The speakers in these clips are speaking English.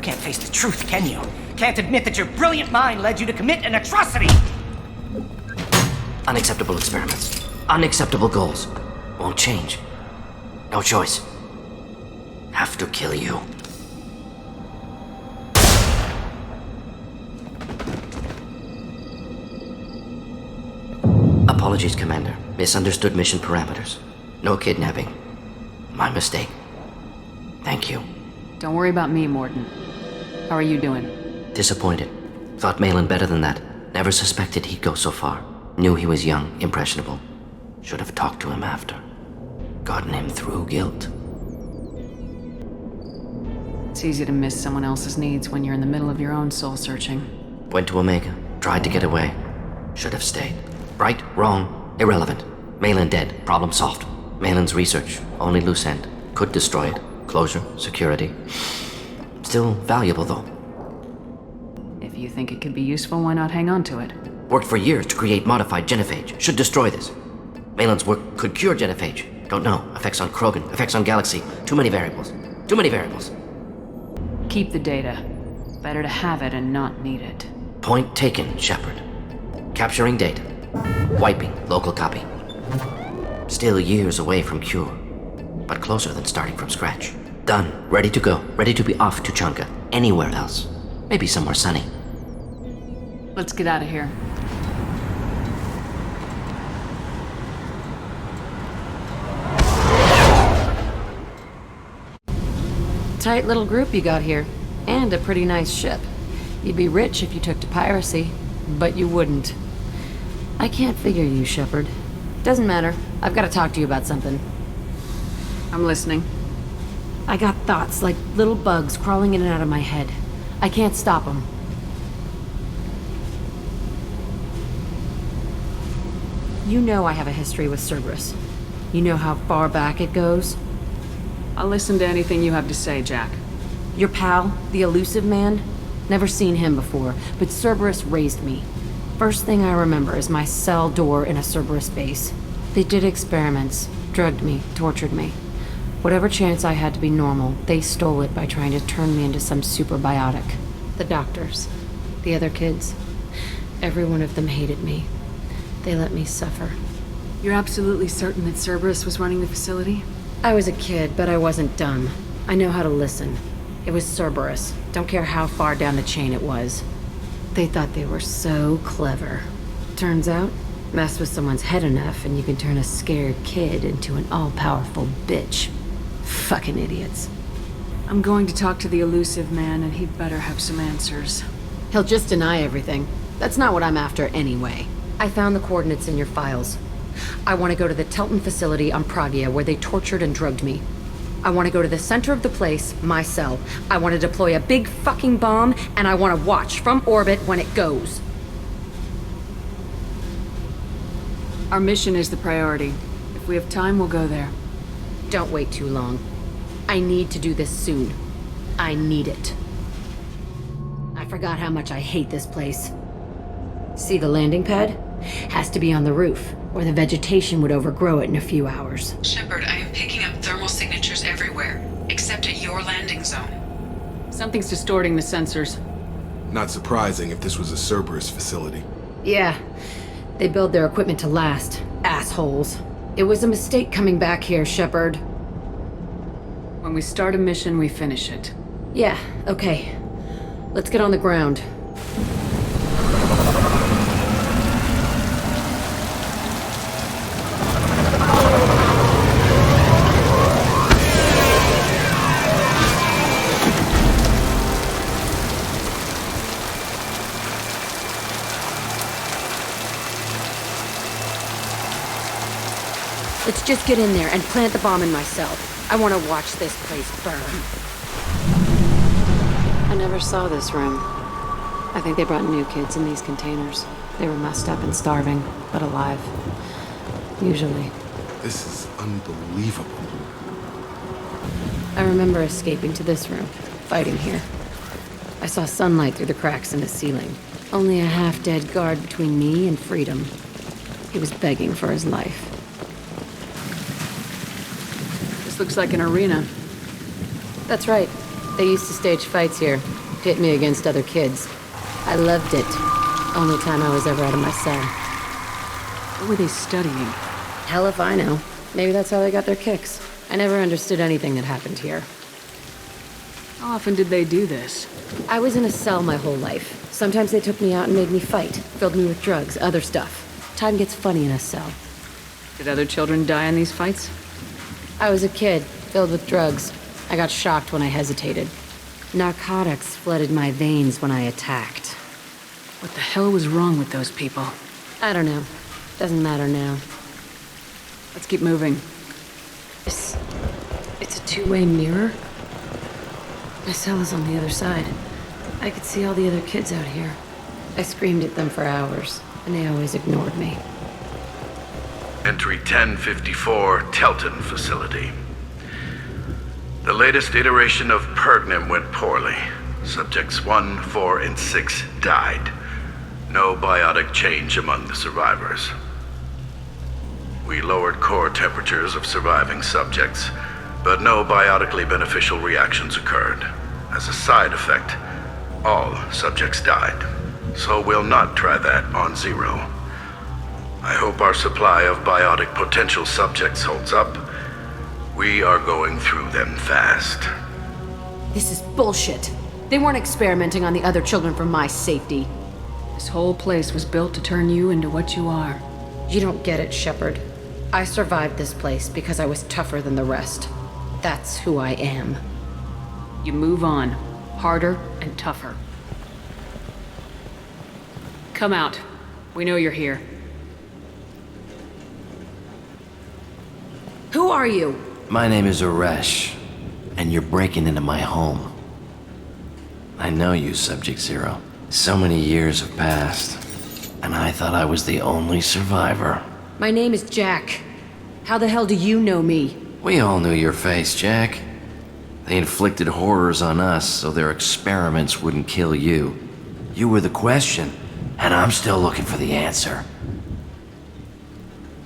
You can't face the truth, can you? Can't admit that your brilliant mind led you to commit an atrocity! Unacceptable experiments. Unacceptable goals. Won't change. No choice. Have to kill you. Apologies, Commander. Misunderstood mission parameters. No kidnapping. My mistake. Thank you. Don't worry about me, Morden. How are you doing? Disappointed. Thought Malin better than that. Never suspected he'd go so far. Knew he was young, impressionable. Should have talked to him after. Gotten him through guilt. It's easy to miss someone else's needs when you're in the middle of your own soul-searching. Went to Omega. Tried to get away. Should have stayed. Right, wrong, irrelevant. Malin dead. Problem solved. Malin's research. Only loose end. Could destroy it. Closure. Security. Still valuable, though. If you think it could be useful, why not hang on to it? Worked for years to create modified genophage. Should destroy this. Malin's work could cure genophage. Don't know. Effects on Krogan. Effects on Galaxy. Too many variables. Too many variables. Keep the data. Better to have it and not need it. Point taken, Shepard. Capturing data. Wiping local copy. Still years away from cure, but closer than starting from scratch. Done. Ready to go. Ready to be off to Chunka. Anywhere else. Maybe somewhere sunny. Let's get out of here. Tight little group you got here. And a pretty nice ship. You'd be rich if you took to piracy, but you wouldn't. I can't figure you, Shepard. Doesn't matter. I've got to talk to you about something. I'm listening. I got thoughts like little bugs crawling in and out of my head. I can't stop them. You know I have a history with Cerberus. You know how far back it goes? I'll listen to anything you have to say, Jack. Your pal, the elusive man? Never seen him before, but Cerberus raised me. First thing I remember is my cell door in a Cerberus base. They did experiments, drugged me, tortured me. Whatever chance I had to be normal, they stole it by trying to turn me into some superbiotic. The doctors, the other kids, every one of them hated me. They let me suffer. You're absolutely certain that Cerberus was running the facility? I was a kid, but I wasn't dumb. I know how to listen. It was Cerberus. Don't care how far down the chain it was. They thought they were so clever. Turns out, mess with someone's head enough and you can turn a scared kid into an all-powerful bitch. Fucking idiots. I'm going to talk to the elusive man, and he'd better have some answers. He'll just deny everything. That's not what I'm after anyway. I found the coordinates in your files. I want to go to the Telton facility on Pragia where they tortured and drugged me. I want to go to the center of the place, my cell. I want to deploy a big fucking bomb, and I want to watch from orbit when it goes. Our mission is the priority. If we have time, we'll go there. Don't wait too long. I need to do this soon. I need it. I forgot how much I hate this place. See the landing pad? Has to be on the roof, or the vegetation would overgrow it in a few hours. Shepard, I am picking up thermal signatures everywhere, except at your landing zone. Something's distorting the sensors. Not surprising if this was a Cerberus facility. Yeah. They build their equipment to last. Assholes. It was a mistake coming back here, Shepard. When we start a mission, we finish it. Yeah, okay. Let's get on the ground. Let's just get in there and plant the bomb in my cell. I want to watch this place burn. I never saw this room. I think they brought new kids in these containers. They were messed up and starving, but alive. Usually. This is unbelievable. I remember escaping to this room, fighting here. I saw sunlight through the cracks in the ceiling. Only a half-dead guard between me and freedom. He was begging for his life. This looks like an arena. That's right. They used to stage fights here, pit me against other kids. I loved it. Only time I was ever out of my cell. What were they studying? Hell if I know. Maybe that's how they got their kicks. I never understood anything that happened here. How often did they do this? I was in a cell my whole life. Sometimes they took me out and made me fight, filled me with drugs, other stuff. Time gets funny in a cell. Did other children die in these fights? I was a kid, filled with drugs. I got shocked when I hesitated. Narcotics flooded my veins when I attacked. What the hell was wrong with those people? I don't know. Doesn't matter now. Let's keep moving. It's a two-way mirror? My cell is on the other side. I could see all the other kids out here. I screamed at them for hours, and they always ignored me. Entry 1054, Telton facility. The latest iteration of Pergnum went poorly. Subjects 1, 4, and 6 died. No biotic change among the survivors. We lowered core temperatures of surviving subjects, but no biotically beneficial reactions occurred. As a side effect, all subjects died. So we'll not try that on Zero. I hope our supply of biotic potential subjects holds up. We are going through them fast. This is bullshit. They weren't experimenting on the other children for my safety. This whole place was built to turn you into what you are. You don't get it, Shepard. I survived this place because I was tougher than the rest. That's who I am. You move on. Harder and tougher. Come out. We know you're here. Who are you? My name is Aresh, and you're breaking into my home. I know you, Subject Zero. So many years have passed, and I thought I was the only survivor. My name is Jack. How the hell do you know me? We all knew your face, Jack. They inflicted horrors on us so their experiments wouldn't kill you. You were the question, and I'm still looking for the answer.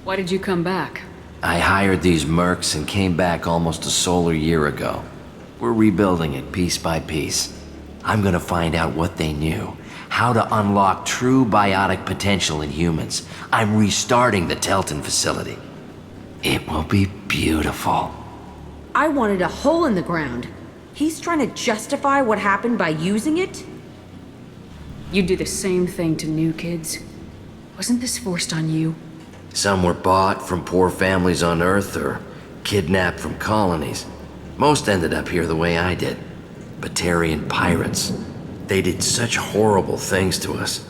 Why did you come back? I hired these mercs and came back almost a solar year ago. We're rebuilding it piece by piece. I'm gonna find out what they knew, how to unlock true biotic potential in humans. I'm restarting the Telton facility. It will be beautiful. I wanted a hole in the ground. He's trying to justify what happened by using it? You do the same thing to new kids. Wasn't this forced on you? Some were bought from poor families on Earth or kidnapped from colonies. Most ended up here the way I did. Batarian pirates. They did such horrible things to us.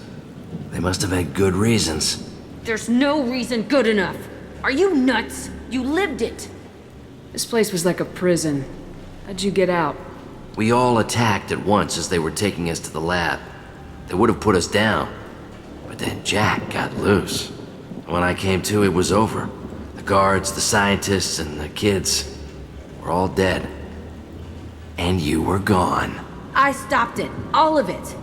They must have had good reasons. There's no reason good enough. Are you nuts? You lived it. This place was like a prison. How'd you get out? We all attacked at once as they were taking us to the lab. They would have put us down. But then Jack got loose. When I came to, it was over. The guards, the scientists, and the kids were all dead. And you were gone. I stopped it. All of it.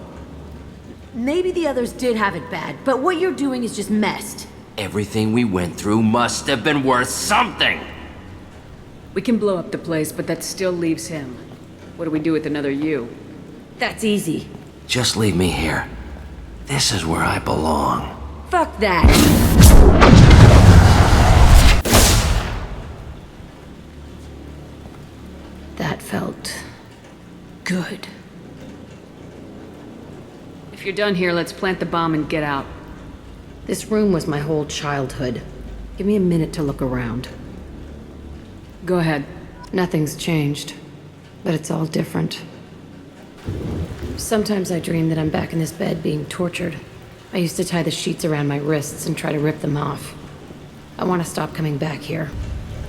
Maybe the others did have it bad, but what you're doing is just messed. Everything we went through must have been worth something! We can blow up the place, but that still leaves him. What do we do with another you? That's easy. Just leave me here. This is where I belong. Fuck that. That felt good. If you're done here, let's plant the bomb and get out. This room was my whole childhood. Give me a minute to look around. Go ahead. Nothing's changed, but it's all different. Sometimes I dream that I'm back in this bed being tortured. I used to tie the sheets around my wrists and try to rip them off. I want to stop coming back here.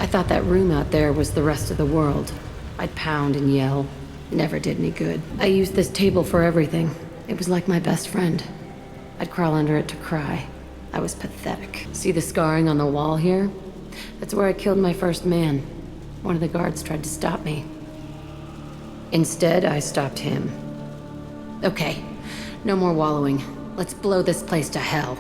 I thought that room out there was the rest of the world. I'd pound and yell. Never did any good. I used this table for everything. It was like my best friend. I'd crawl under it to cry. I was pathetic. See the scarring on the wall here? That's where I killed my first man. One of the guards tried to stop me. Instead, I stopped him. Okay, no more wallowing. Let's blow this place to hell.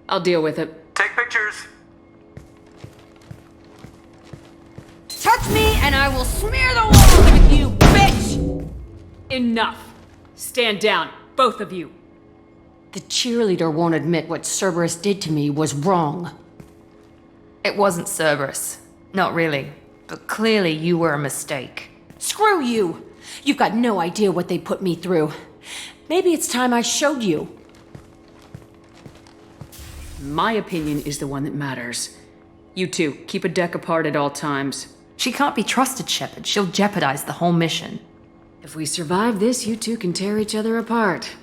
I'll deal with it. Take pictures. Touch me and I will smear the walls with you, bitch! Enough! Stand down, both of you. The cheerleader won't admit what Cerberus did to me was wrong. It wasn't Cerberus. Not really. But clearly you were a mistake. Screw you! You've got no idea what they put me through. Maybe it's time I showed you. My opinion is the one that matters. You two, keep a deck apart at all times. She can't be trusted, Shepard. She'll jeopardize the whole mission. If we survive this, you two can tear each other apart.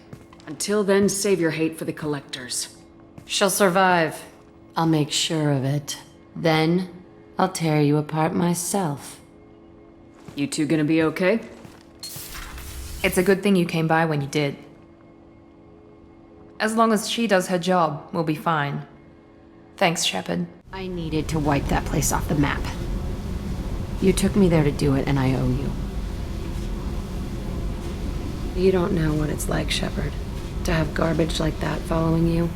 Until then, save your hate for the collectors. She'll survive. I'll make sure of it. Then, I'll tear you apart myself. You two gonna be okay? It's a good thing you came by when you did. As long as she does her job, we'll be fine. Thanks, Shepard. I needed to wipe that place off the map. You took me there to do it, and I owe you. You don't know what it's like, Shepard, to have garbage like that following you.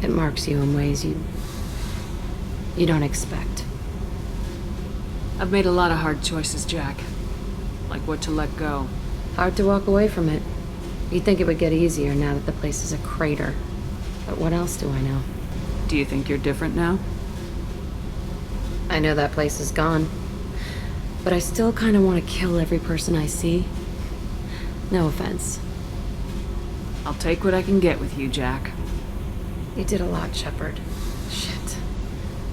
It marks you in ways you don't expect. I've made a lot of hard choices, Jack. Like what to let go. Hard to walk away from it. You'd think it would get easier now that the place is a crater. But what else do I know? Do you think you're different now? I know that place is gone. But I still kind of want to kill every person I see. No offense. I'll take what I can get with you, Jack. You did a lot, Shepard. Shit.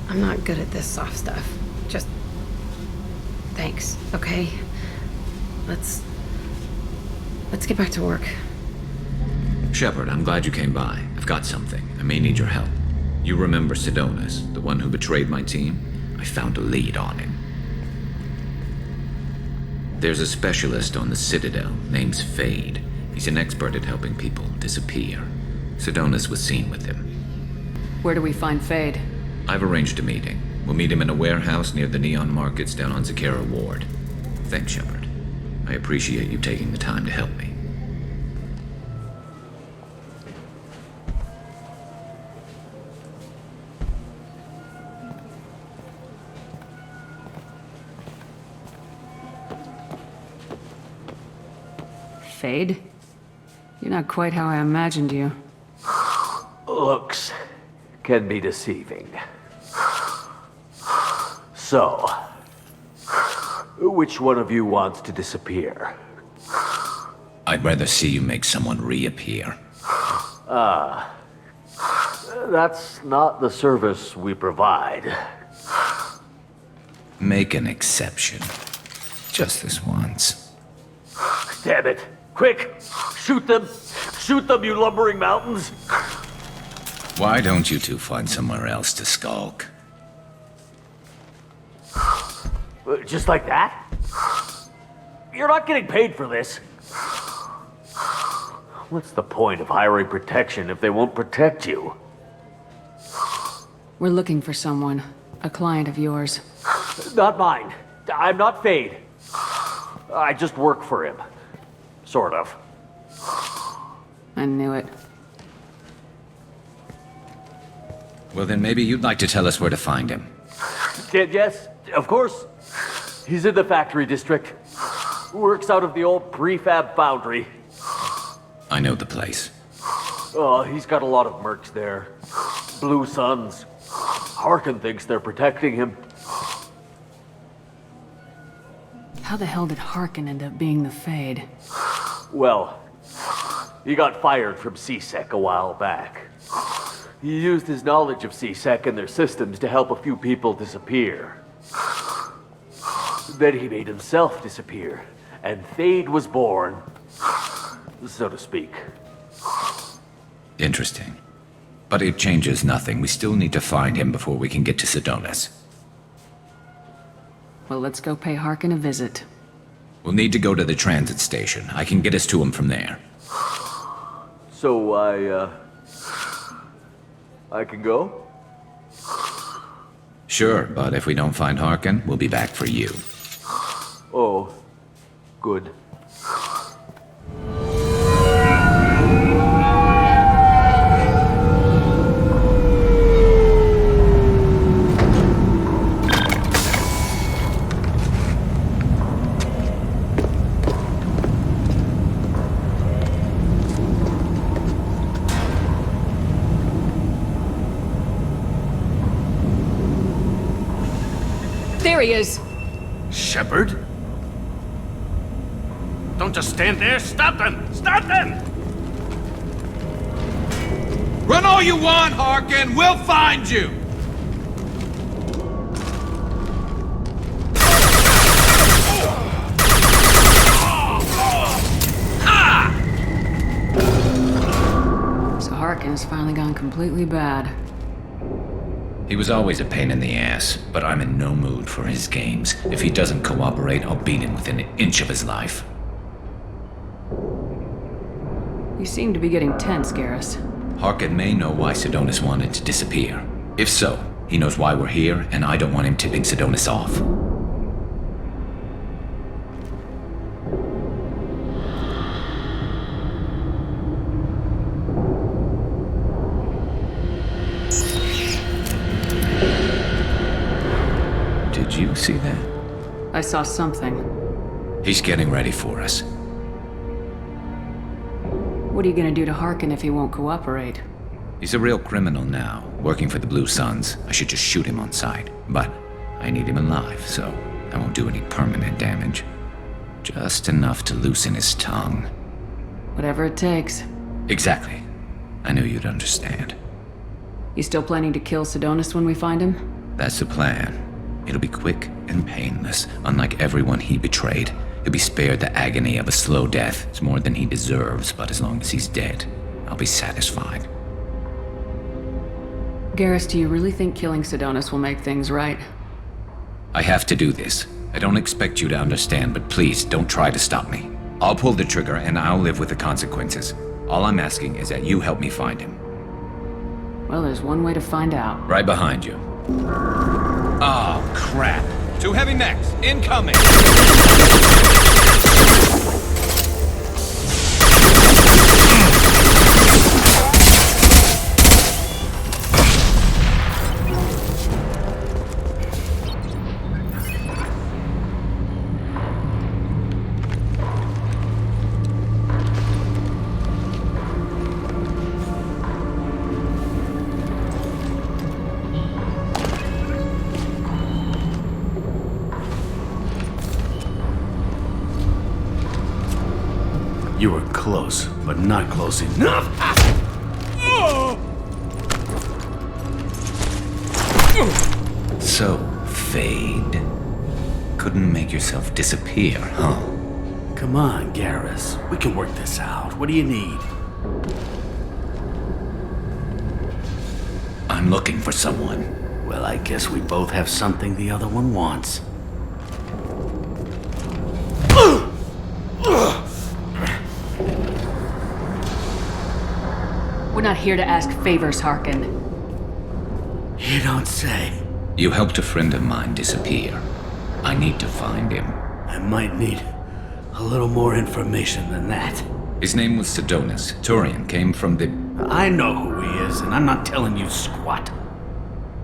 I'm not good at this soft stuff. Just... thanks, okay? Let's get back to work. Shepard, I'm glad you came by. I've got something. I may need your help. You remember STATHIS, the one who betrayed my team? I found a lead on him. There's a specialist on the Citadel, name's Fade. He's an expert at helping people disappear. STATHIS was seen with him. Where do we find Fade? I've arranged a meeting. We'll meet him in a warehouse near the Neon Markets down on Zakera Ward. Thanks, Shepard. I appreciate you taking the time to help me. Fade? You're not quite how I imagined you. Looks can be deceiving. So, which one of you wants to disappear? I'd rather see you make someone reappear. That's not the service we provide. Make an exception. Just this once. Damn it! Quick! Shoot them! Shoot them, you lumbering mountains! Why don't you two find somewhere else to skulk? Just like that? You're not getting paid for this. What's the point of hiring protection if they won't protect you? We're looking for someone. A client of yours. Not mine. I'm not Fade. I just work for him. Sort of. I knew it. Well, then maybe you'd like to tell us where to find him. Yes, of course. He's in the factory district. Works out of the old prefab foundry. I know the place. Oh, he's got a lot of mercs there. Blue Suns. Harkin thinks they're protecting him. How the hell did Harkin end up being the Fade? Well, he got fired from C-Sec a while back. He used his knowledge of C-Sec and their systems to help a few people disappear. Then he made himself disappear, and Fade was born, so to speak. Interesting. But it changes nothing. We still need to find him before we can get to STATHIS. Well, let's go pay Harkin a visit. We'll need to go to the transit station. I can get us to him from there. So I can go? Sure, but if we don't find Harkin, we'll be back for you. Oh, good. There he is! Shepard? Don't just stand there. Stop them! Stop them! Run all you want, Harkin! We'll find you! So Harkin's finally gone completely bad. He was always a pain in the ass, but I'm in no mood for his games. If he doesn't cooperate, I'll beat him within an inch of his life. You seem to be getting tense, Garrus. Harkin may know why Sidonis wanted to disappear. If so, he knows why we're here, and I don't want him tipping Sidonis off. Did you see that? I saw something. He's getting ready for us. What are you gonna do to Harkin if he won't cooperate? He's a real criminal now, working for the Blue Suns. I should just shoot him on sight. But I need him alive, so I won't do any permanent damage. Just enough to loosen his tongue. Whatever it takes. Exactly. I knew you'd understand. You still planning to kill Sidonis when we find him? That's the plan. It'll be quick and painless, unlike everyone he betrayed. He'll be spared the agony of a slow death. It's more than he deserves, but as long as he's dead, I'll be satisfied. Garrus, do you really think killing Sidonis will make things right? I have to do this. I don't expect you to understand, but please don't try to stop me. I'll pull the trigger and I'll live with the consequences. All I'm asking is that you help me find him. Well, there's one way to find out. Right behind you. Oh, crap. 2 heavy mechs, incoming! You were close, but not close enough. So, Fade. Couldn't make yourself disappear, huh? Come on, Garrus. We can work this out. What do you need? I'm looking for someone. Well, I guess we both have something the other one wants. We're not here to ask favors, Harkin. You don't say. You helped a friend of mine disappear. I need to find him. I might need a little more information than that. His name was Sidonis. Turian came from the... I know who he is, and I'm not telling you squat.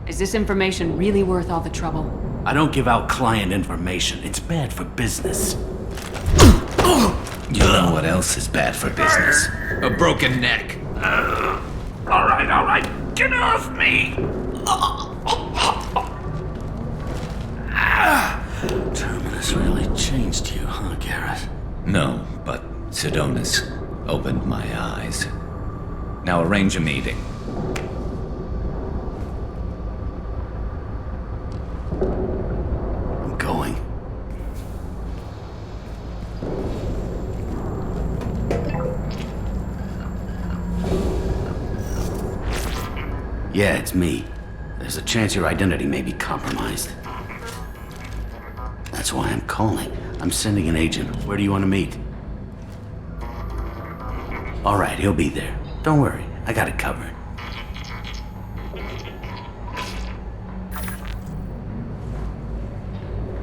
Is this information really worth all the trouble? I don't give out client information. It's bad for business. You know what else is bad for business? A broken neck. All right. Get off me! Terminus really changed you, huh, Garrus? No, but Sidonis opened my eyes. Now arrange a meeting. I'm going. Yeah, it's me. There's a chance your identity may be compromised. That's why I'm calling. I'm sending an agent. Where do you want to meet? All right, he'll be there. Don't worry, I got it covered.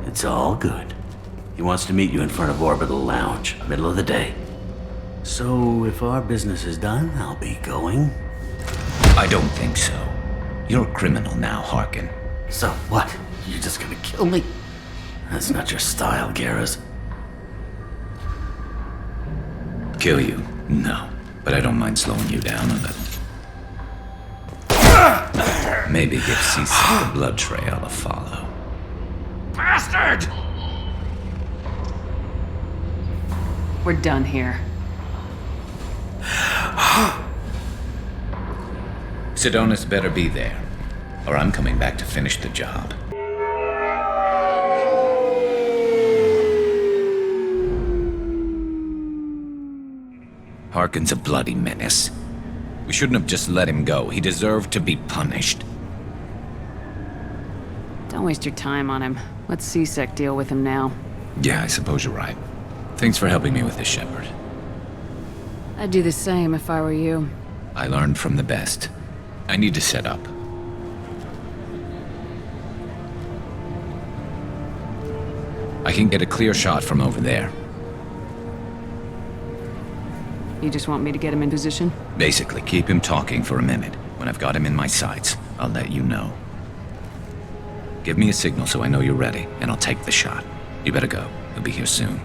It's all good. He wants to meet you in front of Orbital Lounge, middle of the day. So, if our business is done, I'll be going. I don't think so. You're a criminal now, Harkin. So what? You're just gonna kill me? That's not your style, Garrus. Kill you? No. But I don't mind slowing you down a little. Maybe give Cece the blood trail a follow. bastard! We're done here. Sedonis better be there, or I'm coming back to finish the job. Harkin's a bloody menace. We shouldn't have just let him go. He deserved to be punished. Don't waste your time on him. Let C-Sec deal with him now. Yeah, I suppose you're right. Thanks for helping me with this, Shepard. I'd do the same if I were you. I learned from the best. I need to set up. I can get a clear shot from over there. You just want me to get him in position? Basically, keep him talking for a minute. When I've got him in my sights, I'll let you know. Give me a signal so I know you're ready, and I'll take the shot. You better go. He'll be here soon.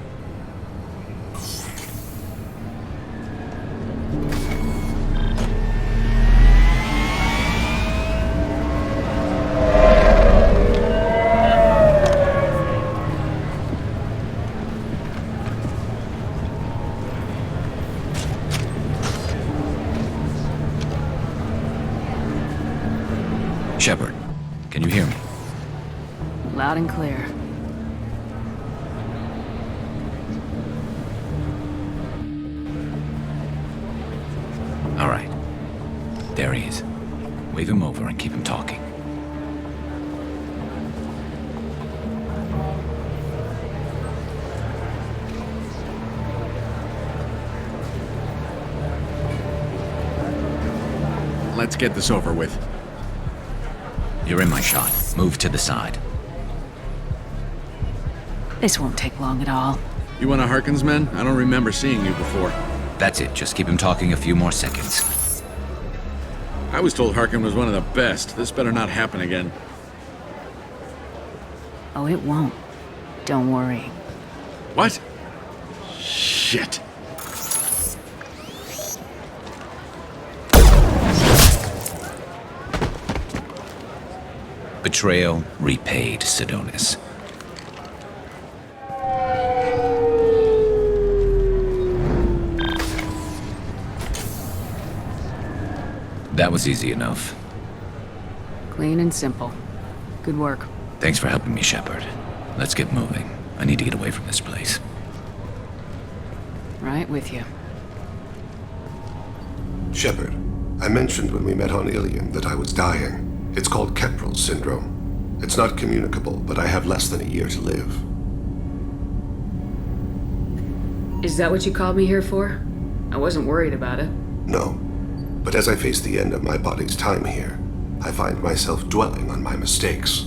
Shepard, can you hear me? Loud and clear. All right. There he is. Wave him over and keep him talking. Let's get this over with. You're in my shot. Move to the side. This won't take long at all. You one of Harkin's men? I don't remember seeing you before. That's it. Just keep him talking a few more seconds. I was told Harkin was one of the best. This better not happen again. Oh, it won't. Don't worry. What? Shit. Betrayal repaid, Sedonis. That was easy enough. Clean and simple. Good work. Thanks for helping me, Shepard. Let's get moving. I need to get away from this place. Right with you. Shepard, I mentioned when we met on Ilium that I was dying. It's called Keprel syndrome. It's not communicable, but I have less than a year to live. Is that what you called me here for? I wasn't worried about it. No. But as I face the end of my body's time here, I find myself dwelling on my mistakes.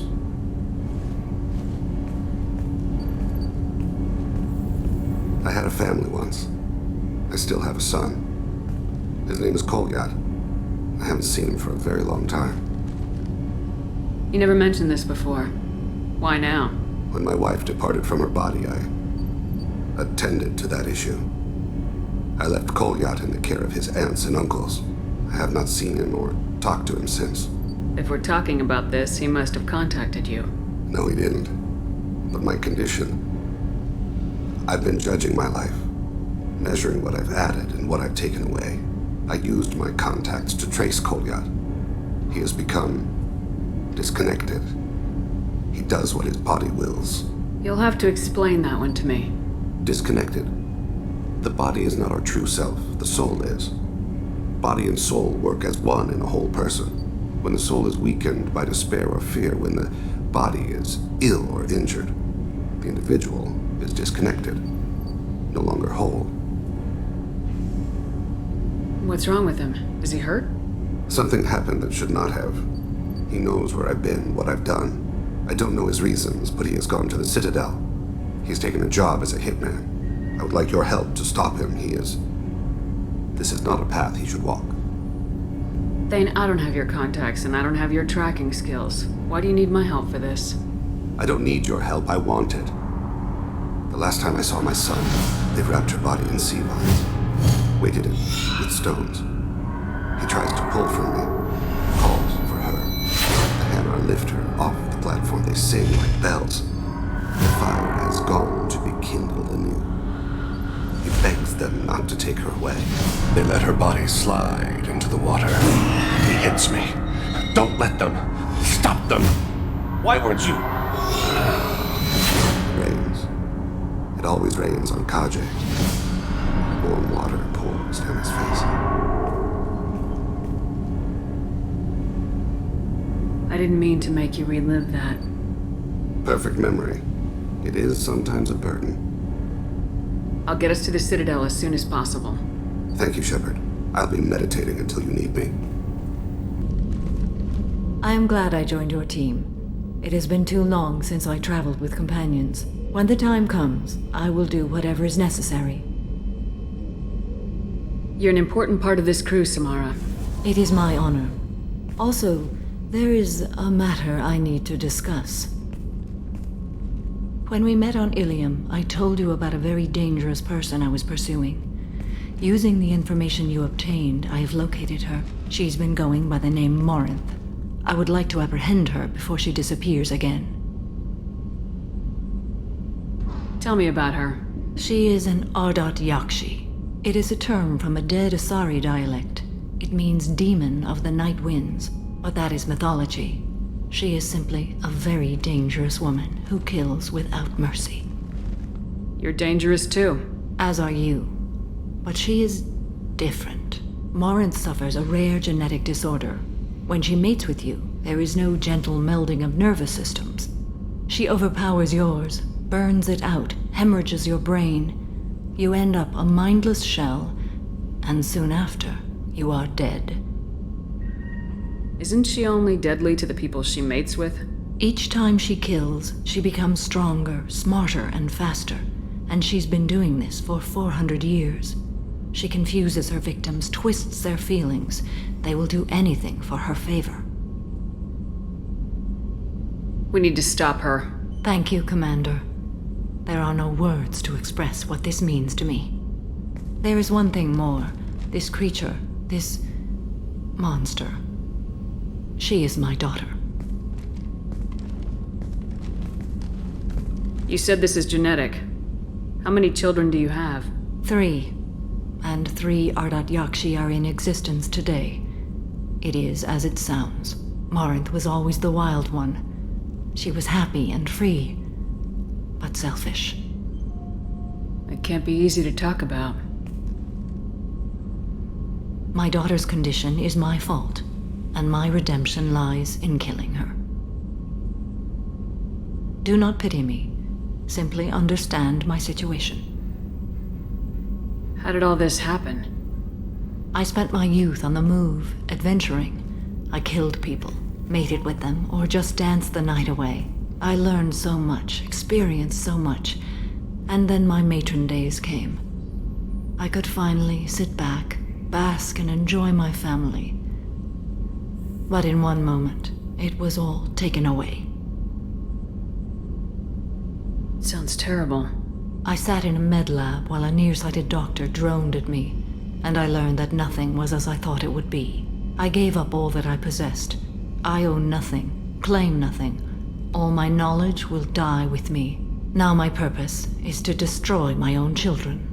I had a family once. I still have a son. His name is Kolyat. I haven't seen him for a very long time. You never mentioned this before. Why now? When my wife departed from her body, I attended to that issue. I left Kolyat in the care of his aunts and uncles. I have not seen him or talked to him since. If we're talking about this, he must have contacted you. No, he didn't. But my condition... I've been judging my life, measuring what I've added and what I've taken away. I used my contacts to trace Kolyat. He has become disconnected. He does what his body wills. You'll have to explain that one to me. Disconnected. The body is not our true self, the soul is. Body and soul work as one in a whole person. When the soul is weakened by despair or fear, when the body is ill or injured, the individual is disconnected, no longer whole. What's wrong with him? Is he hurt? Something happened that should not have. He knows where I've been, what I've done. I don't know his reasons, but he has gone to the Citadel. He's taken a job as a hitman. I would like your help to stop him. This is not a path he should walk. Thane, I don't have your contacts and I don't have your tracking skills. Why do you need my help for this? I don't need your help. I want it. The last time I saw my son, they wrapped her body in sea vines, weighted it with stones. He tries to pull from me, calls for her. The hammer lift her off the platform. They sing like bells. has gone to be kindled anew. He begs them not to take her away. They let her body slide into the water. He hits me. Don't let them. Stop them. Why weren't you? It rains. It always rains on Kaje. Warm water pours down his face. I didn't mean to make you relive that. Perfect memory. It is sometimes a burden. I'll get us to the Citadel as soon as possible. Thank you, Shepard. I'll be meditating until you need me. I am glad I joined your team. It has been too long since I traveled with companions. When the time comes, I will do whatever is necessary. You're an important part of this crew, Samara. It is my honor. Also, there is a matter I need to discuss. When we met on Ilium, I told you about a very dangerous person I was pursuing. Using the information you obtained, I have located her. She's been going by the name Morinth. I would like to apprehend her before she disappears again. Tell me about her. She is an Ardat Yakshi. It is a term from a dead Asari dialect. It means demon of the night winds, but that is mythology. She is simply a very dangerous woman who kills without mercy. You're dangerous too. As are you. But she is different. Morinth suffers a rare genetic disorder. When she mates with you, there is no gentle melding of nervous systems. She overpowers yours, burns it out, hemorrhages your brain. You end up a mindless shell, and soon after, you are dead. Isn't she only deadly to the people she mates with? Each time she kills, she becomes stronger, smarter, and faster. And she's been doing this for 400 years. She confuses her victims, twists their feelings. They will do anything for her favor. We need to stop her. Thank you, Commander. There are no words to express what this means to me. There is one thing more. This creature, this monster. She is my daughter. You said this is genetic. How many children do you have? 3. And 3 Ardat Yakshi are in existence today. It is as it sounds. Morinth was always the wild one. She was happy and free, but selfish. It can't be easy to talk about. My daughter's condition is my fault, and my redemption lies in killing her. Do not pity me. Simply understand my situation. How did all this happen? I spent my youth on the move, adventuring. I killed people, mated with them, or just danced the night away. I learned so much, experienced so much, and then my matron days came. I could finally sit back, bask, and enjoy my family. But in one moment, it was all taken away. Sounds terrible. I sat in a med lab while a nearsighted doctor droned at me, and I learned that nothing was as I thought it would be. I gave up all that I possessed. I own nothing, claim nothing. All my knowledge will die with me. Now my purpose is to destroy my own children.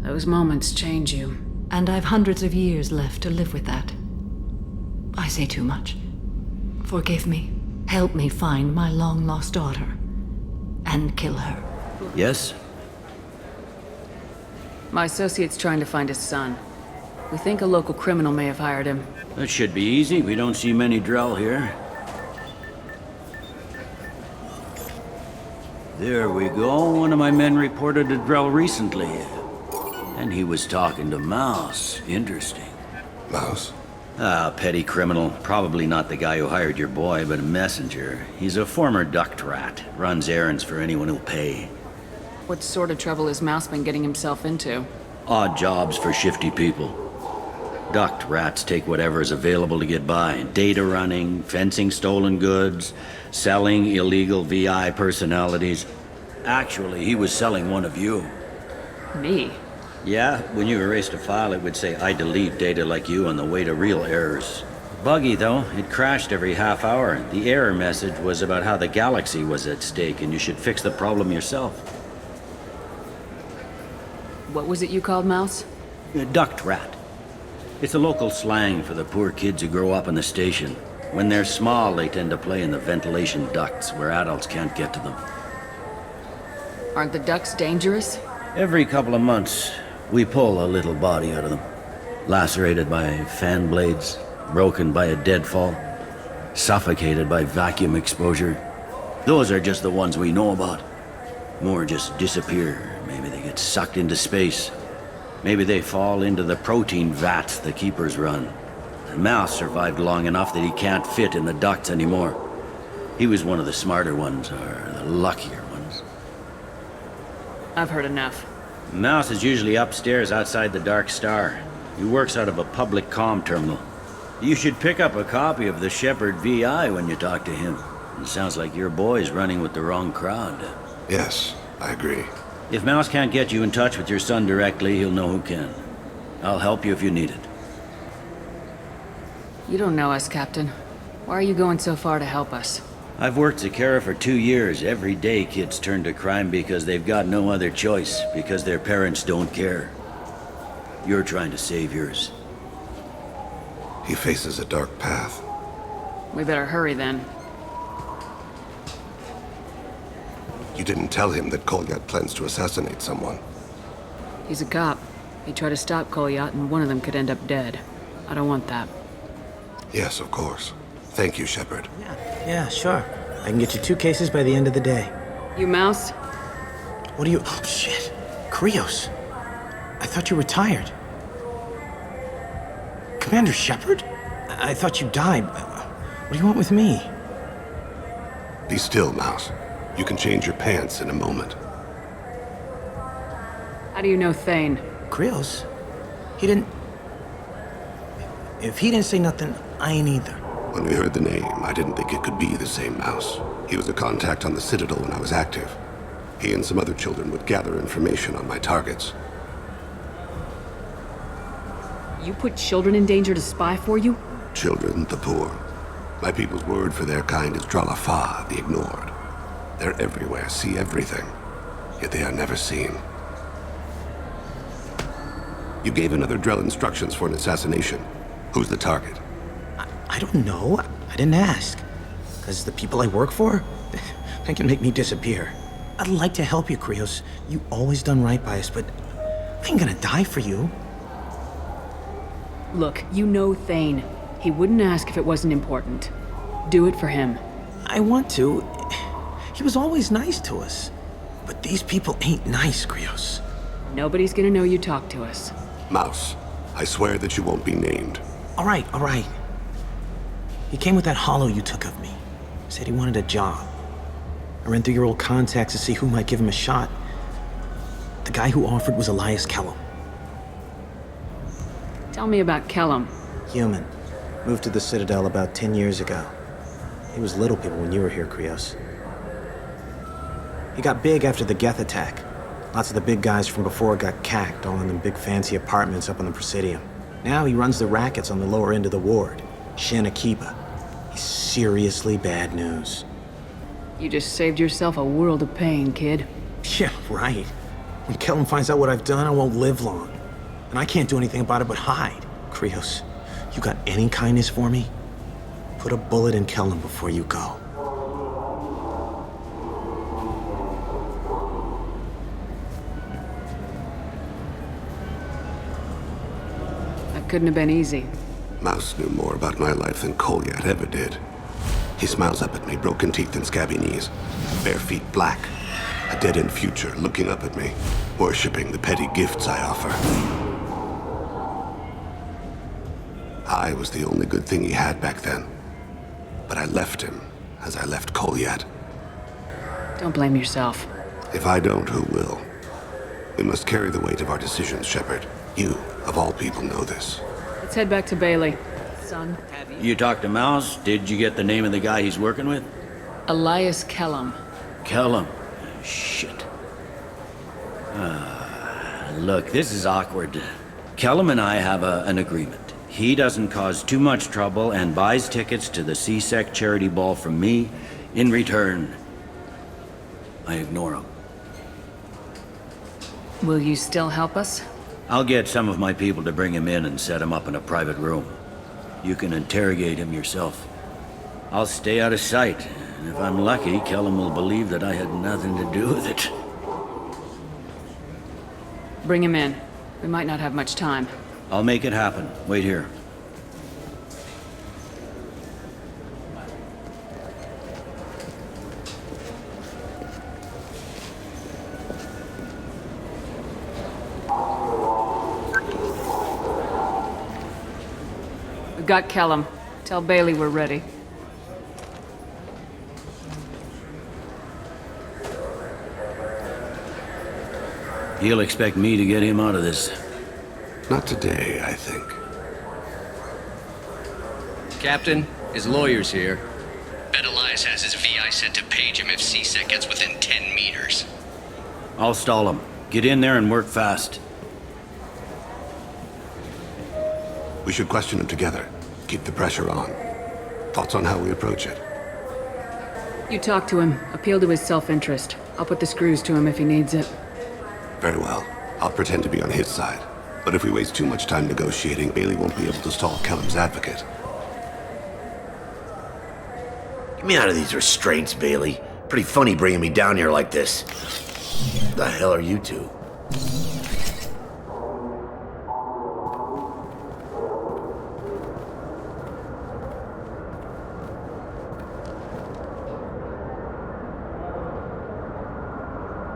Those moments change you. And I've hundreds of years left to live with that. I say too much. Forgive me. Help me find my long-lost daughter. And kill her. Yes? My associate's trying to find his son. We think a local criminal may have hired him. That should be easy. We don't see many Drell here. There we go. One of my men reported a Drell recently. And he was talking to Mouse. Interesting. Mouse? Ah, petty criminal. Probably not the guy who hired your boy, but a messenger. He's a former duct rat. Runs errands for anyone who'll pay. What sort of trouble has Mouse been getting himself into? Odd jobs for shifty people. Duct rats take whatever is available to get by. Data running, fencing stolen goods, selling illegal VI personalities. Actually, he was selling one of you. Me? Yeah, when you erased a file, it would say, I delete data like you on the way to real errors. Buggy, though. It crashed every half hour. The error message was about how the galaxy was at stake, and you should fix the problem yourself. What was it you called Mouse? Duct rat. It's a local slang for the poor kids who grow up in the station. When they're small, they tend to play in the ventilation ducts where adults can't get to them. Aren't the ducks dangerous? Every couple of months, we pull a little body out of them. Lacerated by fan blades, broken by a deadfall, suffocated by vacuum exposure. Those are just the ones we know about. More just disappear. Maybe they get sucked into space. Maybe they fall into the protein vats the keepers run. The mouse survived long enough that he can't fit in the ducts anymore. He was one of the smarter ones, or the luckier ones. I've heard enough. Mouse is usually upstairs outside the Dark Star. He works out of a public comm terminal. You should pick up a copy of the Shepherd VI when you talk to him. It sounds like your boy's running with the wrong crowd. Yes, I agree. If Mouse can't get you in touch with your son directly, he'll know who can. I'll help you if you need it. You don't know us, Captain. Why are you going so far to help us? I've worked Zakara for 2 years. Every day kids turn to crime because they've got no other choice, because their parents don't care. You're trying to save yours. He faces a dark path. We better hurry then. You didn't tell him that Kolyat plans to assassinate someone. He's a cop. He tried to stop Kolyat and one of them could end up dead. I don't want that. Yes, of course. Thank you, Shepard. Yeah, sure. I can get you 2 cases by the end of the day. You Mouse? What do you... Oh, shit. Krios. I thought you retired. Commander Shepard? I thought you died. What do you want with me? Be still, Mouse. You can change your pants in a moment. How do you know Thane? Krios? He didn't... If he didn't say nothing, I ain't either. When we heard the name, I didn't think it could be the same Mouse. He was a contact on the Citadel when I was active. He and some other children would gather information on my targets. You put children in danger to spy for you? Children, the poor. My people's word for their kind is Dralafa, the ignored. They're everywhere, see everything, yet they are never seen. You gave another Drell instructions for an assassination. Who's the target? I don't know. I didn't ask. Because the people I work for, they can make me disappear. I'd like to help you, Krios. You always done right by us, but I ain't gonna die for you. Look, you know Thane. He wouldn't ask if it wasn't important. Do it for him. I want to. He was always nice to us. But these people ain't nice, Krios. Nobody's gonna know you talked to us. Mouse, I swear that you won't be named. All right. He came with that hollow you took of me. Said he wanted a job. I ran through your old contacts to see who might give him a shot. The guy who offered was Elias Kellum. Tell me about Kellum. Human. Moved to the Citadel about 10 years ago. He was little people when you were here, Krios. He got big after the Geth attack. Lots of the big guys from before got cacked, all in them big fancy apartments up on the Presidium. Now he runs the rackets on the lower end of the ward, Shin Akiba. He's seriously bad news. You just saved yourself a world of pain, kid. Yeah, right. When Kellum finds out what I've done, I won't live long. And I can't do anything about it but hide. Krios, you got any kindness for me? Put a bullet in Kellum before you go. That couldn't have been easy. Mouse knew more about my life than Kolyat ever did. He smiles up at me, broken teeth and scabby knees, bare feet black, a dead-end future looking up at me, worshipping the petty gifts I offer. I was the only good thing he had back then, but I left him as I left Kolyat. Don't blame yourself. If I don't, who will? We must carry the weight of our decisions, Shepard. You, of all people, know this. Let's head back to Bailey. Son, You talked to Mouse? Did you get the name of the guy he's working with? Elias Kellum. Kellum. Shit. Look, this is awkward. Kellum and I have an agreement. he doesn't cause too much trouble and buys tickets to the CSEC charity ball from me, in return, I ignore him. Will you still help us? I'll get some of my people to bring him in and set him up in a private room. You can interrogate him yourself. I'll stay out of sight, and if I'm lucky, Kellum will believe that I had nothing to do with it. Bring him in. We might not have much time. I'll make it happen. Wait here. We've got Kellum. Tell Bailey we're ready. He'll expect me to get him out of this. Not today, I think. Captain, his lawyer's here. Bet Elias has his VI set to page him if CSEC gets within 10 meters. I'll stall him. Get in there and work fast. We should question him together. Keep the pressure on. Thoughts on how we approach it? You talk to him. Appeal to his self-interest. I'll put the screws to him if he needs it. Very well. I'll pretend to be on his side. But if we waste too much time negotiating, Bailey won't be able to stall Kellum's advocate. Get me out of these restraints, Bailey. Pretty funny bringing me down here like this. What the hell are you two?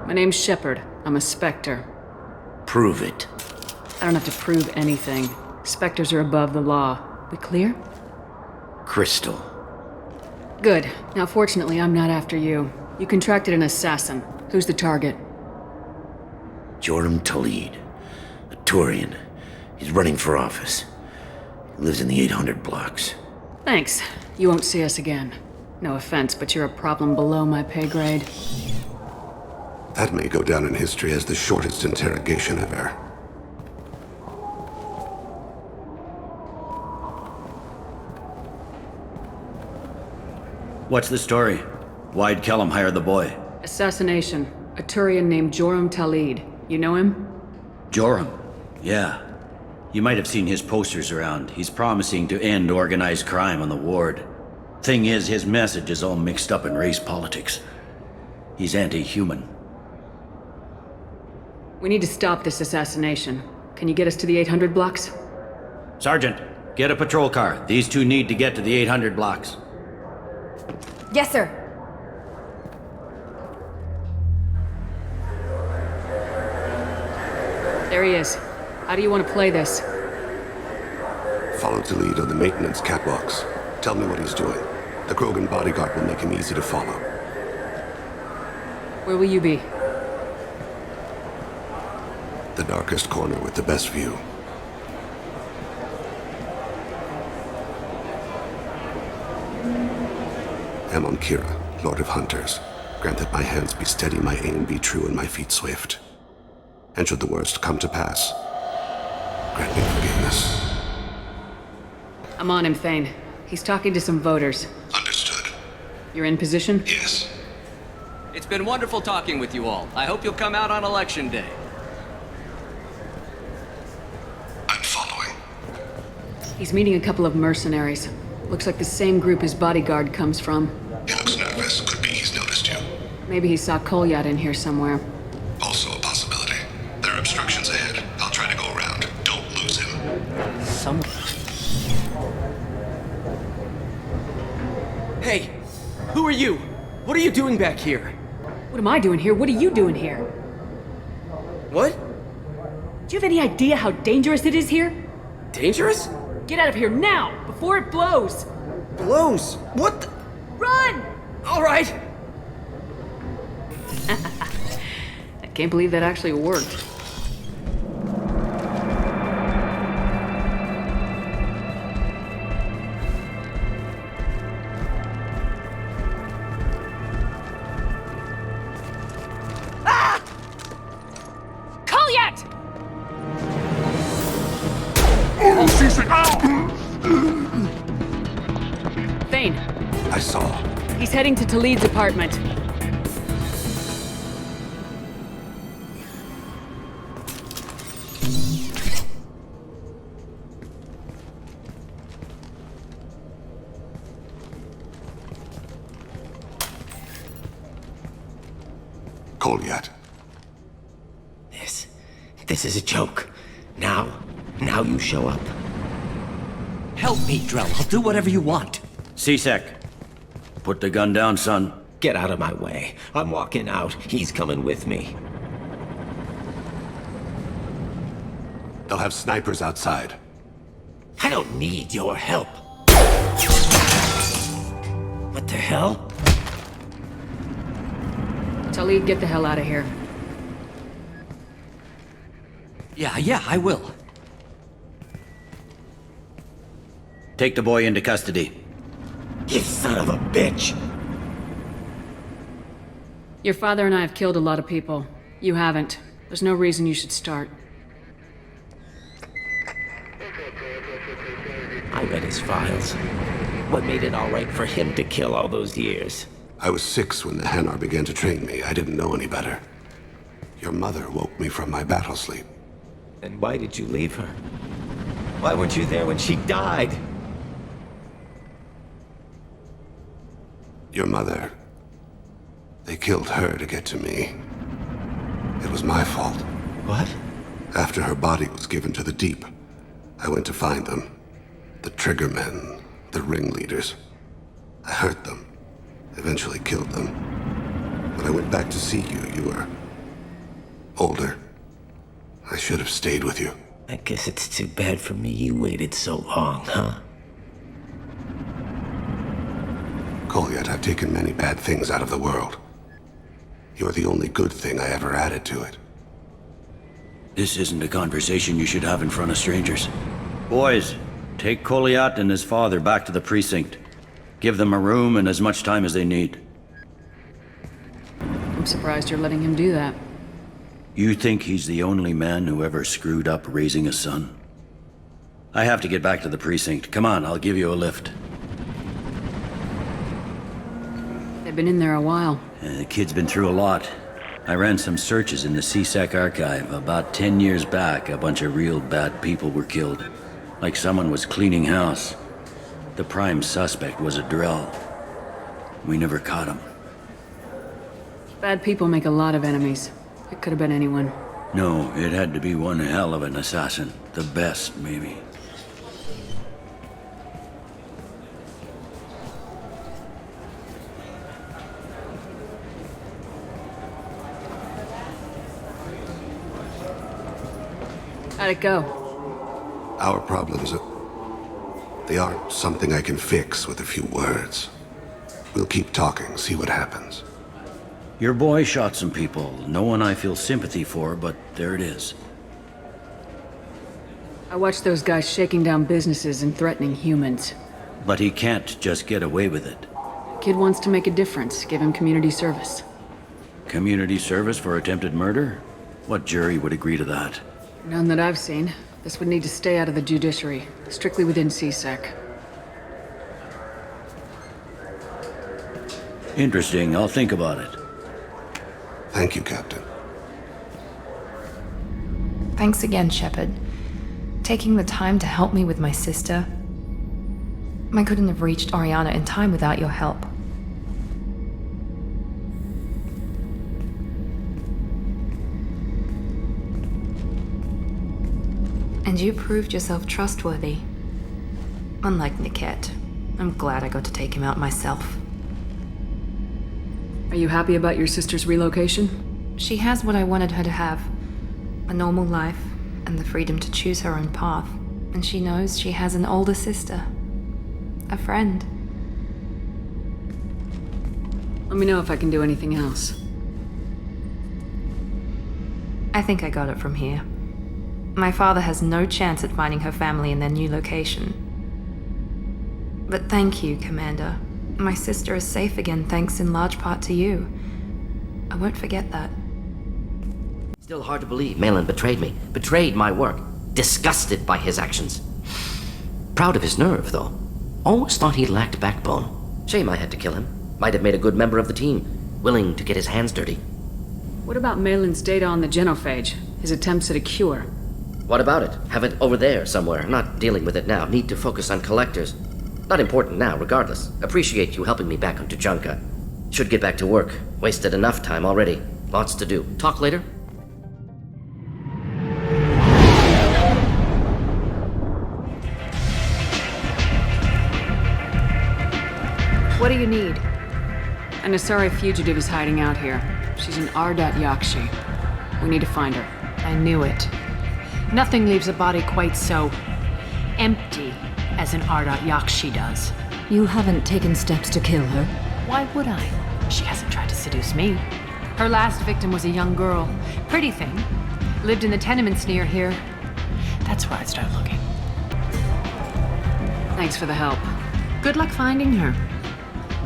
My name's Shepard. I'm a Spectre. Prove it. I don't have to prove anything. Spectres are above the law. We clear? Crystal. Good. Now, fortunately, I'm not after you. You contracted an assassin. Who's the target? Joram Talid. A Turian. He's running for office. He lives in the 800 blocks. Thanks. You won't see us again. No offense, but you're a problem below my pay grade. That may go down in history as the shortest interrogation ever. What's the story? Why'd Kellum hire the boy? Assassination. A Turian named Joram Talid. You know him? Joram? Yeah. You might have seen his posters around. He's promising to end organized crime on the ward. Thing is, his message is all mixed up in race politics. He's anti-human. We need to stop this assassination. Can you get us to the 800 blocks? Sergeant, get a patrol car. These two need to get to the 800 blocks. Yes, sir. There he is. How do you want to play this? Follow to lead on the maintenance catwalks. Tell me what he's doing. The Krogan bodyguard will make him easy to follow. Where will you be? The darkest corner with the best view. Amon Kira, Lord of Hunters. Grant that my hands be steady, my aim be true, and my feet swift. And should the worst come to pass, grant me forgiveness. I'm on him, Thane. He's talking to some voters. Understood. You're in position? Yes. It's been wonderful talking with you all. I hope you'll come out on Election Day. I'm following. He's meeting a couple of mercenaries. Looks like the same group his bodyguard comes from. He looks nervous. Could be he's noticed you. Maybe he saw Kolyat in here somewhere. Also a possibility. There are obstructions ahead. I'll try to go around. Don't lose him. Some... Hey! Who are you? What are you doing back here? What am I doing here? What are you doing here? What? Do you have any idea how dangerous it is here? Dangerous? Get out of here now, before it blows! Blows? What the... Run! All right! I can't believe that actually worked. Ah! Kolyat! Oh, CSEC! plane. I saw. He's heading to Talid's apartment. Kolyat. This is a joke. Now you show up. Help me, Drell. I'll do whatever you want. C-Sec. Put the gun down, son. Get out of my way. I'm walking out. He's coming with me. They'll have snipers outside. I don't need your help. What the hell? Talid, get the hell out of here. Yeah, I will. Take the boy into custody. You son of a bitch! Your father and I have killed a lot of people. You haven't. There's no reason you should start. I read his files. What made it all right for him to kill all those years? I was 6 when the Hanar began to train me. I didn't know any better. Your mother woke me from my battle sleep. Then why did you leave her? Why weren't you there when she died? Your mother. They killed her to get to me. It was my fault. What? After her body was given to the Deep, I went to find them. The Triggermen, the ringleaders. I hurt them. Eventually killed them. When I went back to see you, you were older. I should have stayed with you. I guess it's too bad for me you waited so long, huh? Kolyat, I've taken many bad things out of the world. You're the only good thing I ever added to it. This isn't a conversation you should have in front of strangers. Boys, take Kolyat and his father back to the precinct. Give them a room and as much time as they need. I'm surprised you're letting him do that. You think he's the only man who ever screwed up raising a son? I have to get back to the precinct. Come on, I'll give you a lift. They've been in there a while. The kid's been through a lot. I ran some searches in the C-Sec archive. About 10 years back, a bunch of real bad people were killed. Like someone was cleaning house. The prime suspect was a Drell. We never caught him. Bad people make a lot of enemies. It could have been anyone. No, it had to be one hell of an assassin. The best, maybe. How'd it go? Our problems they aren't something I can fix with a few words. We'll keep talking, see what happens. Your boy shot some people. No one I feel sympathy for, but there it is. I watched those guys shaking down businesses and threatening humans. But he can't just get away with it. Kid wants to make a difference. Give him community service. Community service for attempted murder? What jury would agree to that? None that I've seen. This would need to stay out of the judiciary. Strictly within C-Sec. Interesting. I'll think about it. Thank you, Captain. Thanks again, Shepard. Taking the time to help me with my sister. I couldn't have reached Oriana in time without your help. And you proved yourself trustworthy. Unlike Niket, I'm glad I got to take him out myself. Are you happy about your sister's relocation? She has what I wanted her to have. A normal life, and the freedom to choose her own path. And she knows she has an older sister. A friend. Let me know if I can do anything else. I think I got it from here. My father has no chance at finding her family in their new location. But thank you, Commander. My sister is safe again thanks in large part to you. I won't forget that. Still hard to believe Malin betrayed me. Betrayed my work. Disgusted by his actions. Proud of his nerve, though. Always thought he lacked backbone. Shame I had to kill him. Might have made a good member of the team, willing to get his hands dirty. What about Malin's data on the genophage? His attempts at a cure? What about it? Have it over there somewhere. Not dealing with it now. Need to focus on collectors. Not important now, regardless. Appreciate you helping me back on Tuchanka. Should get back to work. Wasted enough time already. Lots to do. Talk later? What do you need? An Asari fugitive is hiding out here. She's in Ardat Yakshi. We need to find her. I knew it. Nothing leaves a body quite so empty as an Ardat Yakshi does. You haven't taken steps to kill her? Why would I? She hasn't tried to seduce me. Her last victim was a young girl. Pretty thing. Lived in the tenements near here. That's where I'd start looking. Thanks for the help. Good luck finding her.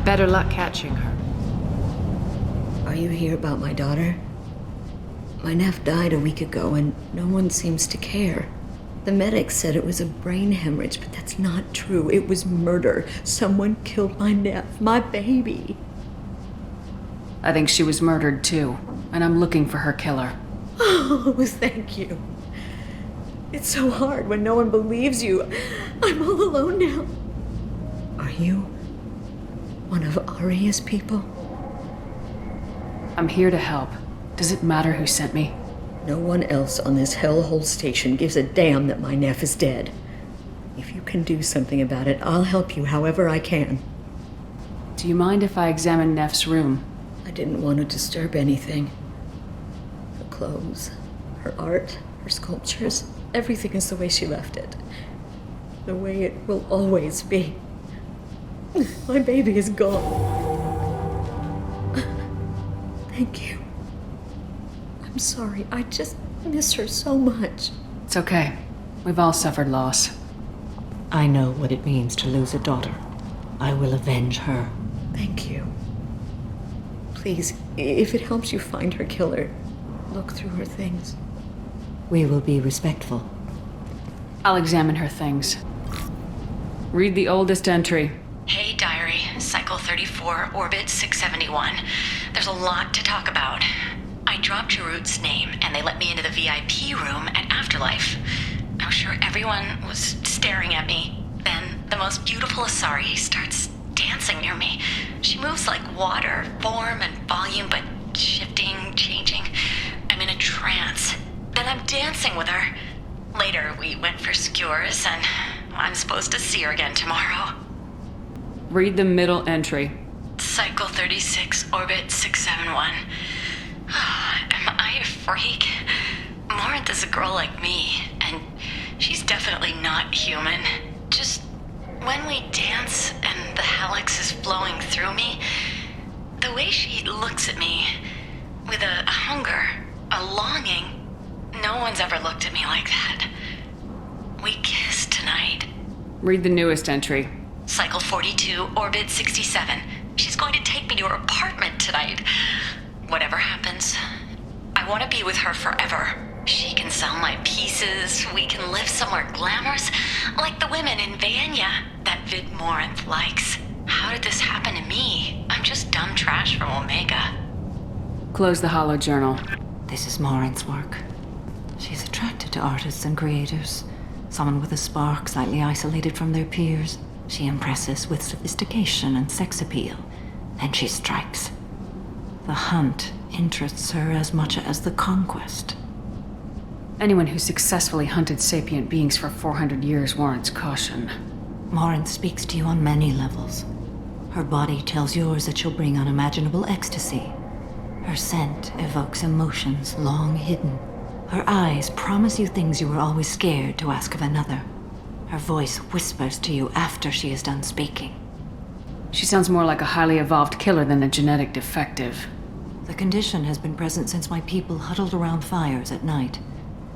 Better luck catching her. Are you here about my daughter? My nephew died a week ago and no one seems to care. The medics said it was a brain hemorrhage, but that's not true. It was murder. Someone killed my nephew, my baby. I think she was murdered too, and I'm looking for her killer. Oh, thank you. It's so hard when no one believes you. I'm all alone now. Are you one of Aria's people? I'm here to help. Does it matter who sent me? No one else on this hellhole station gives a damn that my nephew is dead. If you can do something about it, I'll help you however I can. Do you mind if I examine Neff's room? I didn't want to disturb anything. Her clothes, her art, her sculptures, everything is the way she left it. The way it will always be. My baby is gone. Thank you. I'm sorry, I just miss her so much. It's okay. We've all suffered loss. I know what it means to lose a daughter. I will avenge her. Thank you. Please, if it helps you find her killer, look through her things. We will be respectful. I'll examine her things. Read the oldest entry. Hey, diary. Cycle 34, orbit 671. There's a lot to talk about. I dropped Jarut's name, and they let me into the VIP room at Afterlife. I was sure everyone was staring at me. Then, the most beautiful Asari starts dancing near me. She moves like water, form and volume, but shifting, changing. I'm in a trance. Then I'm dancing with her. Later, we went for skewers, and I'm supposed to see her again tomorrow. Read the middle entry. Cycle 36, orbit 671. Am I a freak? Morinth is a girl like me, and she's definitely not human. Just when we dance and the helix is flowing through me, the way she looks at me with a hunger, a longing, no one's ever looked at me like that. We kissed tonight. Read the newest entry. Cycle 42, orbit 67. She's going to take me to her apartment tonight. Whatever happens, I want to be with her forever. She can sell my pieces. We can live somewhere glamorous, like the women in Vanya that Vid Morinth likes. How did this happen to me? I'm just dumb trash from Omega. Close the hollow journal. This is Morinth's work. She's attracted to artists and creators. Someone with a spark, slightly isolated from their peers. She impresses with sophistication and sex appeal. Then she strikes. The hunt interests her as much as the conquest. Anyone who successfully hunted sapient beings for 400 years warrants caution. Morinth speaks to you on many levels. Her body tells yours that she'll bring unimaginable ecstasy. Her scent evokes emotions long hidden. Her eyes promise you things you were always scared to ask of another. Her voice whispers to you after she is done speaking. She sounds more like a highly evolved killer than a genetic defective. The condition has been present since my people huddled around fires at night.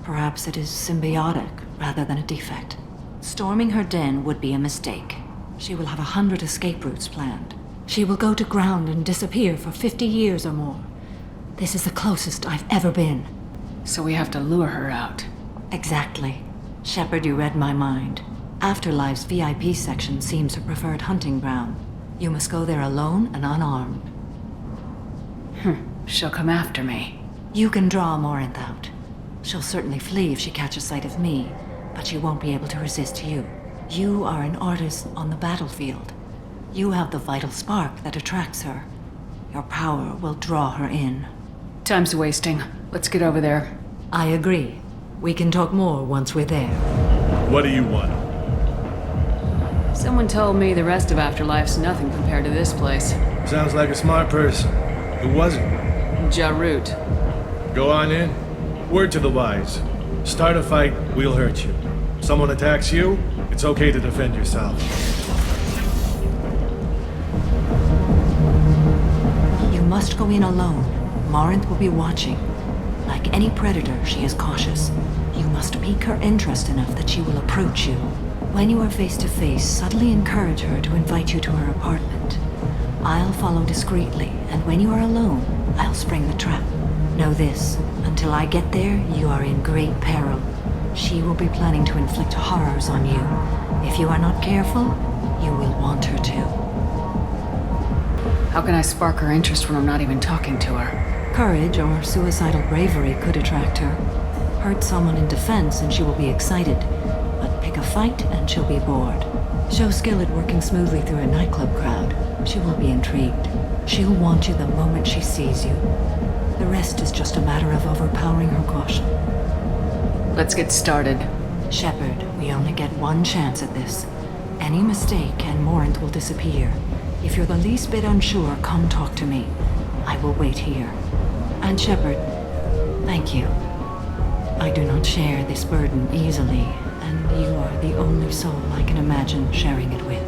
Perhaps it is symbiotic rather than a defect. Storming her den would be a mistake. She will have 100 escape routes planned. She will go to ground and disappear for 50 years or more. This is the closest I've ever been. So we have to lure her out. Exactly. Shepard, you read my mind. Afterlife's VIP section seems her preferred hunting ground. You must go there alone and unarmed. She'll come after me. You can draw Morinth out. She'll certainly flee if she catches sight of me, but she won't be able to resist you. You are an artist on the battlefield. You have the vital spark that attracts her. Your power will draw her in. Time's wasting. Let's get over there. I agree. We can talk more once we're there. What do you want? Someone told me the rest of Afterlife's nothing compared to this place. Sounds like a smart person. Who was it? Jarut. Go on in. Word to the wise. Start a fight, we'll hurt you. Someone attacks you, it's okay to defend yourself. You must go in alone. Morinth will be watching. Like any predator, she is cautious. You must pique her interest enough that she will approach you. When you are face to face, subtly encourage her to invite you to her apartment. I'll follow discreetly, and when you are alone, I'll spring the trap. Know this, until I get there, you are in great peril. She will be planning to inflict horrors on you. If you are not careful, you will want her to. How can I spark her interest when I'm not even talking to her? Courage or suicidal bravery could attract her. Hurt someone in defense and she will be excited. But pick a fight and she'll be bored. Show skill at working smoothly through a nightclub crowd. She will be intrigued. She'll want you the moment she sees you. The rest is just a matter of overpowering her caution. Let's get started. Shepard, we only get one chance at this. Any mistake and Morinth will disappear. If you're the least bit unsure, come talk to me. I will wait here. And Shepard, thank you. I do not share this burden easily, and you are the only soul I can imagine sharing it with.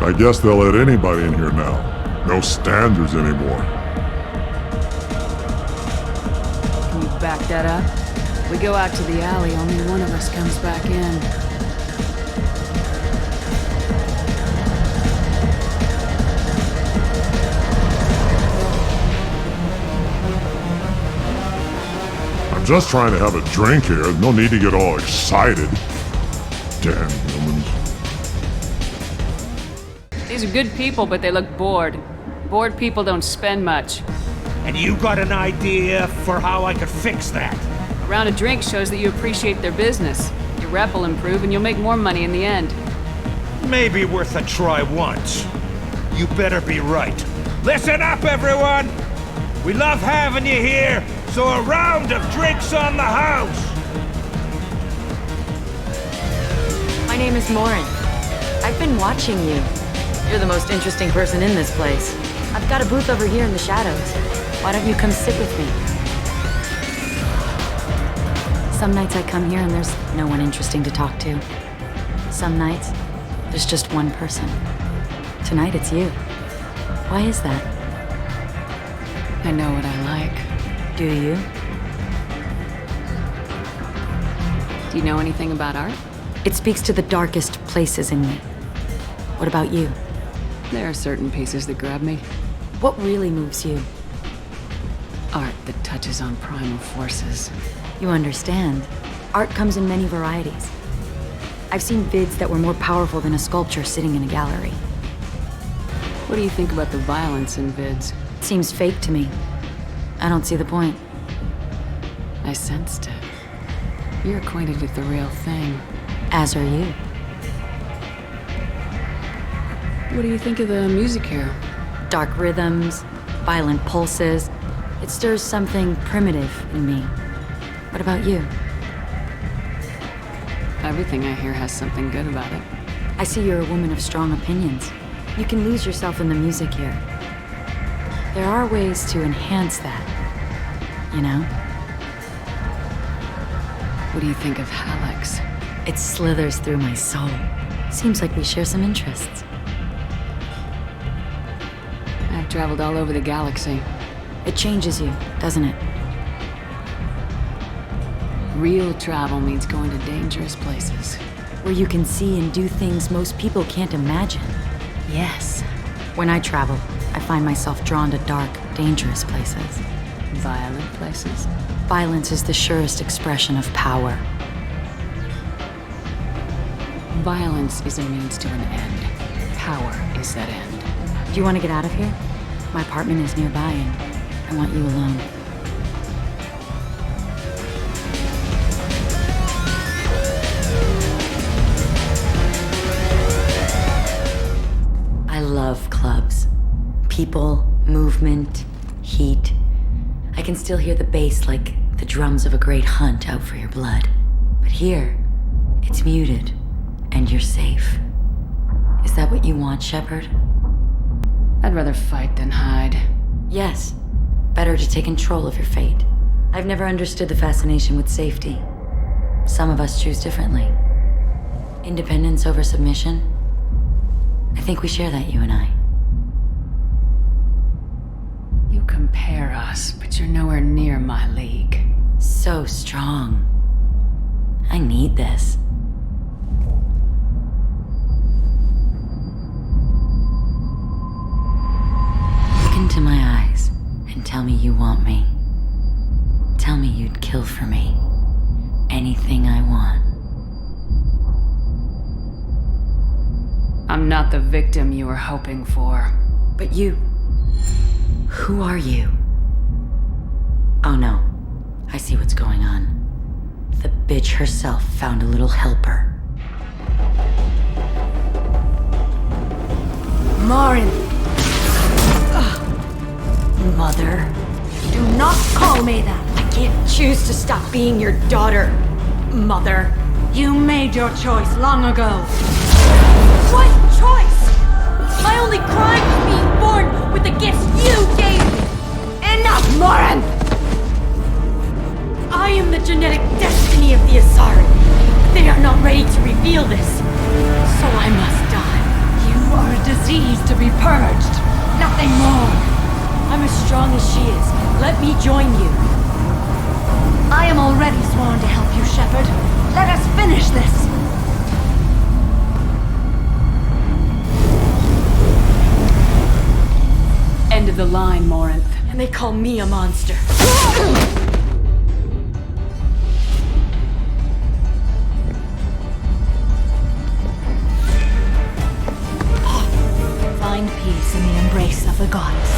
I guess they'll let anybody in here now. No standards anymore. Can you back that up? We go out to the alley, only one of us comes back in. I'm just trying to have a drink here. No need to get all excited. Damn humans. These are good people, but they look bored. Bored people don't spend much. And you got an idea for how I could fix that? A round of drinks shows that you appreciate their business. Your rep will improve and you'll make more money in the end. Maybe worth a try once. You better be right. Listen up, everyone! We love having you here, so a round of drinks on the house! My name is Morinth. I've been watching you. You're the most interesting person in this place. I've got a booth over here in the shadows. Why don't you come sit with me? Some nights I come here and there's no one interesting to talk to. Some nights, there's just one person. Tonight it's you. Why is that? I know what I like. Do you? Do you know anything about art? It speaks to the darkest places in me. What about you? There are certain pieces that grab me. What really moves you? Art that touches on primal forces. You understand. Art comes in many varieties. I've seen vids that were more powerful than a sculpture sitting in a gallery. What do you think about the violence in vids? It seems fake to me. I don't see the point. I sensed it. You're acquainted with the real thing. As are you. What do you think of the music here? Dark rhythms, violent pulses. It stirs something primitive in me. What about you? Everything I hear has something good about it. I see you're a woman of strong opinions. You can lose yourself in the music here. There are ways to enhance that, you know? What do you think of Hallex? It slithers through my soul. Seems like we share some interests. I've traveled all over the galaxy. It changes you, doesn't it? Real travel means going to dangerous places. Where you can see and do things most people can't imagine. Yes. When I travel, I find myself drawn to dark, dangerous places. Violent places? Violence is the surest expression of power. Violence is a means to an end. Power is that end. Do you want to get out of here? My apartment is nearby and I want you alone. I love clubs. People, movement, heat. I can still hear the bass like the drums of a great hunt out for your blood. But here, it's muted, and you're safe. Is that what you want, Shepard? I'd rather fight than hide. Yes. Better to take control of your fate. I've never understood the fascination with safety. Some of us choose differently. Independence over submission? I think we share that, you and I. You compare us, but you're nowhere near my league. So strong. I need this. Look into my eyes and tell me you want me. Tell me you'd kill for me. Anything I want. I'm not the victim you were hoping for. But you... Who are you? Oh no. I see what's going on. The bitch herself found a little helper. Marin! Mother. Do not call me that! I can't choose to stop being your daughter, Mother. You made your choice long ago. What choice? My only crime was being born with the gifts you gave me! Enough, Marin! I am the genetic destiny of the Asari. They are not ready to reveal this. So I must die. You are a disease to be purged. Nothing more. I'm as strong as she is. Let me join you. I am already sworn to help you, Shepard. Let us finish this. End of the line, Morinth. And they call me a monster. Find peace in the embrace of the gods.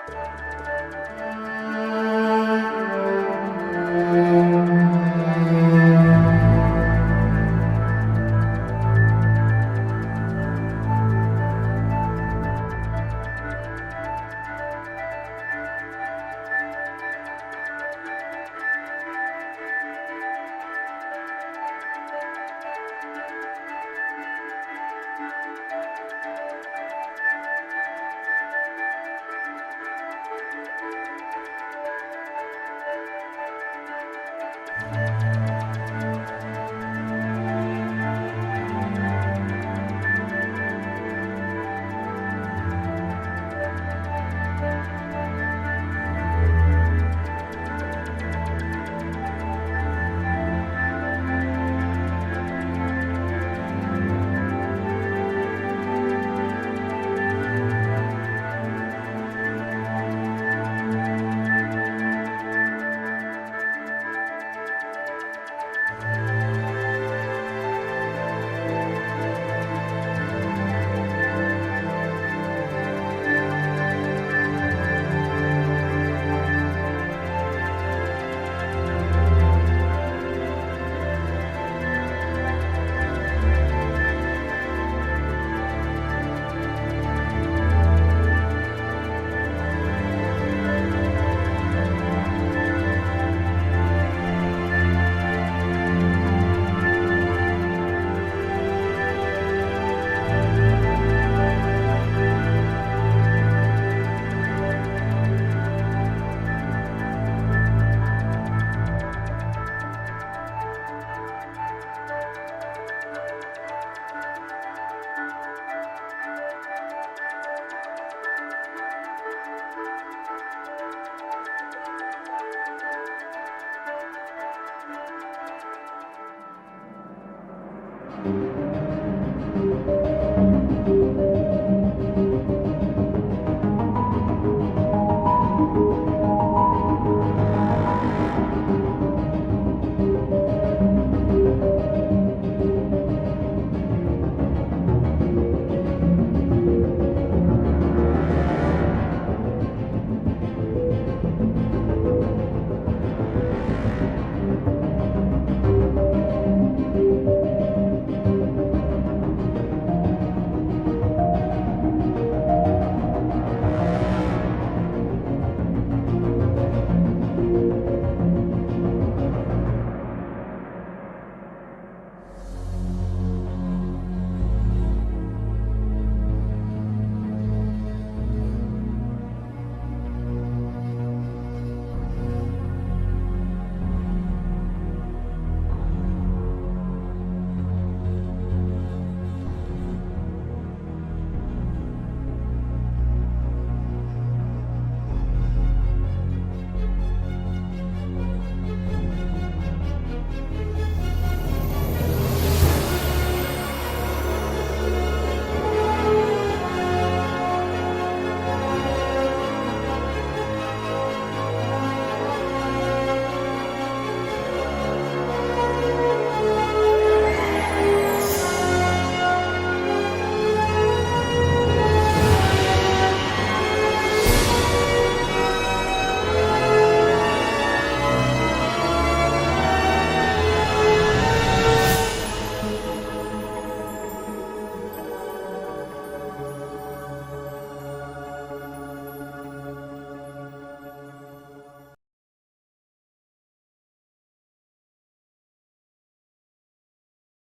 you.